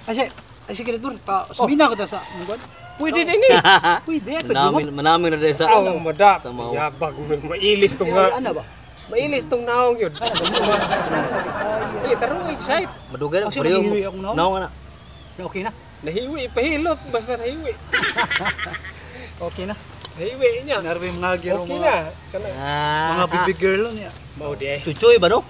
Sige Red Bull, sumina ka ta sa munggon. Pwede din eh. Pwede ka Manamin na desa. Ang mada. Yabag mailis tong nga. Ano ba? Mailis tong naong yun. Eh, tarong excite. Madugay na, Actually, pero nahiwi yung akong naong. naong na. Okay na. Nahiwi, pahilot. Basta nahiwi. Okay na. Nahiwi niya. Narbi mga giro Okay mga na. mga baby girl niya. Mau di eh. Chuchoy ba no?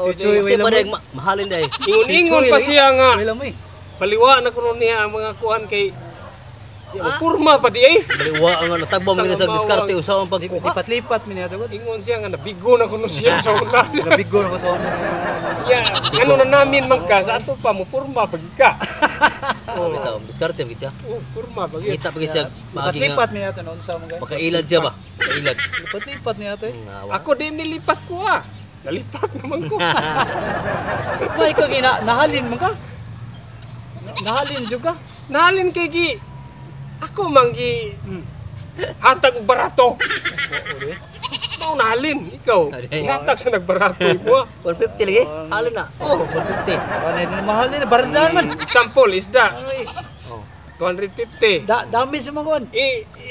Chuchoy, Kasi pa rin mahalin dahil. Ingon-ingon pa siya nga. Wala mo eh. Paliwa na kuno niya ang mga kuhan kay purma pa di eh. Baliwa ang natagbaw mga sa diskarte unsa ang pagkuha. Lipat-lipat mi niya tugod. Ingon siya nga nabigo na kuno siya sa una. Nabigo na ko sa una. Ya, ano na namin magka sa ato pa mo purma pag ka. Oh, bitaw, diskarte gid siya. Oh, purma pag yun. Kita pa siya pagi Lipat mi niya noon sa mga. makailad siya ba? Makailad. Lipat-lipat niya to eh. Ako din nilipat ko ah. Nalipat naman ko. May ka nahalin man ka. Nahalin jud ka. Nahalin kay gi. Ako manggi hatag og barato. Mau nahalin ikaw. Hatag sa nagbarato mo. 150 lagi. Halin na. Oh, 150. Ano din mahalin bardahan man. example isda. Ay, Oh. 250. dami sa mga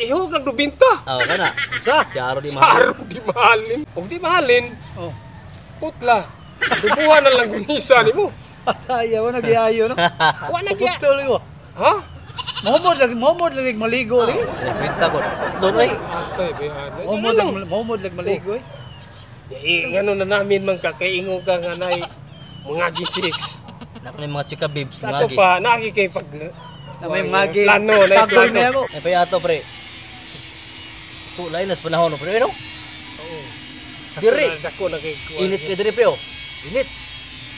Ihog lang do binta. Oh, kana. Sa? Si Aro di mahal. Saro di mahalin. Og di mahalin, Oh. putla. Dubuhan na lang gunisa nimo. Ataya wa nagyayo no. Wa na kya. Putol ko. Ha? Momod lagi maligo lagi. Bita ko. Doon ay. Atay be Momod lagi maligo eh. Ngano na namin man ka kay ingon ka nga nay mga chicks. Nako ni mga chika babes Sa ato ngagi. pa naki kay pag May magi. plano, na Sakol plano. niya ako. Ay payato pre. So lain nas panahon no pre no. Diri. Dako na kay Init ka diri pre oh. Init.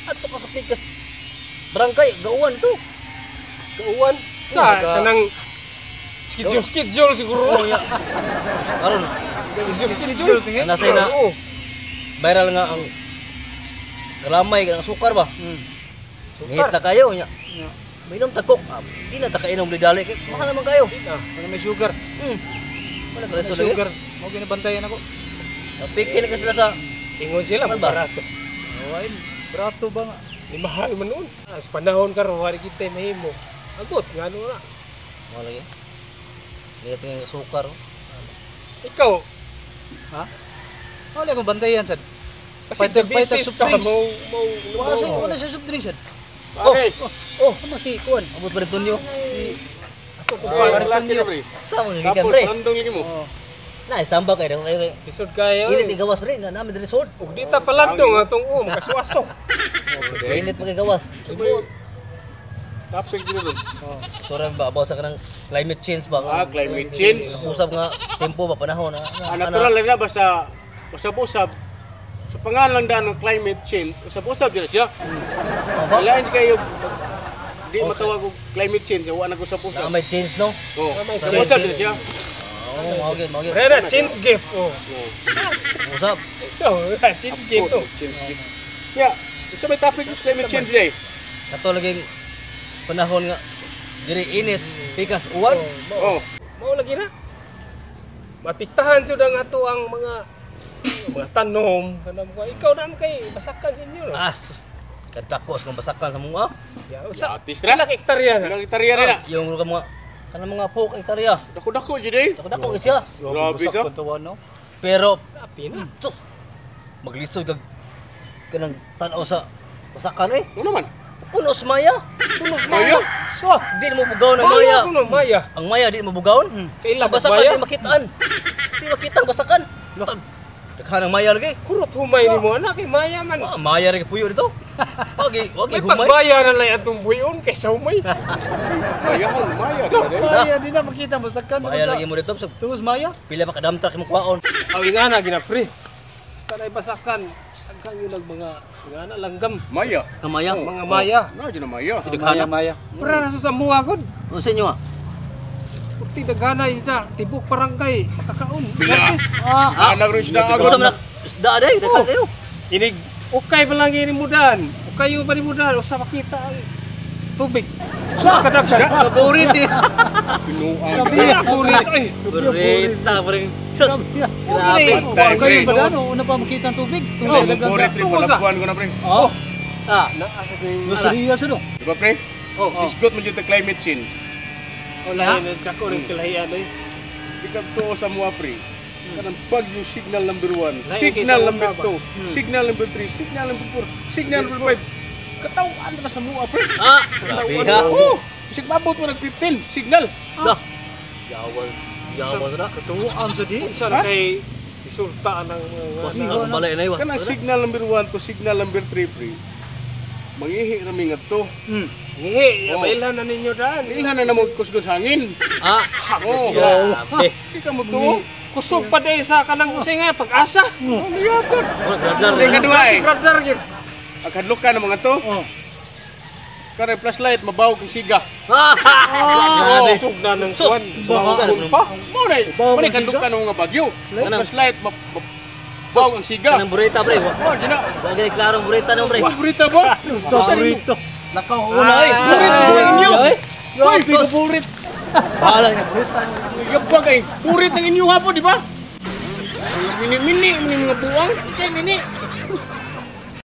Ato ka sa pikas. Barangkay gauwan ito. Kauwan. Sa kanang schedule siguro. Karon Schedule tingin. Nasay na. Viral nga ang galamay ng sukar ba? Ngit na kayo nya. Minom takok. Di na ta kainom lidali kay mahal naman kayo. Ano may sugar? Wala ka May sa sugar. sugar. Mo ginabantayan ako. Pikin ka sila sa Ingon sila Ano ba? barato. Awain. Brato ba nga? Ni mahal man noon. Sa panahon karon wari kita mahimo. Agot ngano na. mo lagi. Lihat yung sukar. Ikaw, Wala akong bantayan sad. kasi Fight of diabetes ka subdrinks. mo Wala siya subdrinks sad. Pare, Ano si kuan? Abot pa rin tunyo. ako ko pa Laki na pre. Sa mga gigan pre. Andong lagi mo. Oh. Na isamba kayo. Isod kayo. Init yung gawas pre. Na namin din resort. Ug di ta palandong atong kaswaso. Init pa kay gawas. Topic din doon. Sorry ba about sa kanang climate change ba? Climate change. Usab nga tempo ba panahon na. Natural lang na basta usab-usab. Sa pangalan daan ng climate change, usab-usab dyan siya. Kailangan kayo di matawag og climate change, wa nag-usab-usab. Na may change no. Oh, usab dyan siya. Oh, okay. Rera change gift. Oh. Usab. Ito, change gift to. Yeah, ito may topic is climate change day. Kato laging panahon nga diri init pikas uwan. Oh, Mao lagi na. Mapiktahan jud ang ato ang mga tanom kanang mga ikaw na kay basakan sa inyo no. Kadakos kung basakan sa mga Ya, usa. artist na. Ilang hektarya na. Ilang hektarya na. yung mga kanang mga pok hektarya. Dako-dako jud eh. Dako siya. Grabe siya. No? Pero Api na. sus, maglisod kag kanang tan-aw sa basakan eh. Ano naman? Unos maya. Tunos Maya. So, di mo bugaw ng maya. Maya. Maya. Ang maya di mo bugawon. Kailan Ang basakan maya? di makitaan. Di makita ang basakan. Daghan ang maya lagi. Kurot humay ni mo anak kay maya man. Maya rin puyo dito. Wagi May humay. pagbayaran lang atong buyon kaysa humay. Mayahon, maya. Maya di na makita masakan. Maya lagi mo dito. Tungos Maya. Pila pa ka dump truck mo kuwaon. Awi nga na ginapre. Basta na ibasakan. Agkan yun ang mga nga langgam. Maya. Ang maya. Mga maya. Na jud na maya. Tidaghana. Maya. Para nasa samuha god. Ano sa inyo ah? Pagti daghana isda, tibok barangay, makakaon. Bila. Gratis. Nagro isda Ano agad. sa mga isda day? Daghan kayo. Inig ukay pa lang ini mudan. Ukay yung pa ni mudan usa makita ang tubig. Sa kadaghan. Kaburit eh. Pinuan. Kulit ay. Burita pa rin. Sus. Grabe. Patay, Kayo pre. ba gano una pa makita ang tubig? Tungos Oh, sa dagat. burit pre, palabuan ko na pre. Oh. Ah. Naasa kay Serious ano? Diba pre? Oh, Isgot man dito climate change. wala yun. Kako rin kalahian eh. Ikaw to sa mga pre. Kanang bagyo signal number 1, Lain signal kaysa number una 2, signal number 3, signal number 4, signal number 5. Katawan na sa mga pre. Ah, grabe ha. Oo. Bisig mabot mo nag-15 signal. Dah. Yawal. Yawal na. Katuwaan to di. Saan kay resulta ng Was mga ang balay na iwas. Kanang signal number 1 to signal number 3 pre. Mangihi rami ngadto. ngihi. Oh. Bailan na ninyo daan. Ilhan na namog kusgon sa hangin. Ah, Oo. grabe. Di ka mo to. Kusog pa din sa kanang usinga pag-asa. Niyapot. Radar Ring kadua eh. Radar yun. Ang kadlok ka ng mga to. Kare flashlight mabaw kung siga. Grabe. Kusog na ng Sus. kuwan. Bahon Pa. Mo na kadlok ka ng mga bagyo. Flashlight mabaw ang siga. Kanang bureta pre. Oh, di na. Bagay klarong bureta no pre. Paborito ba? Paborito. Nakauna eh. Burit mo ang inyo. Hoy, Burit. Bahala niya bureta. Yabag ay. Burit ng inyo hapon, di ba? Mini-mini, mga buwang. Mini.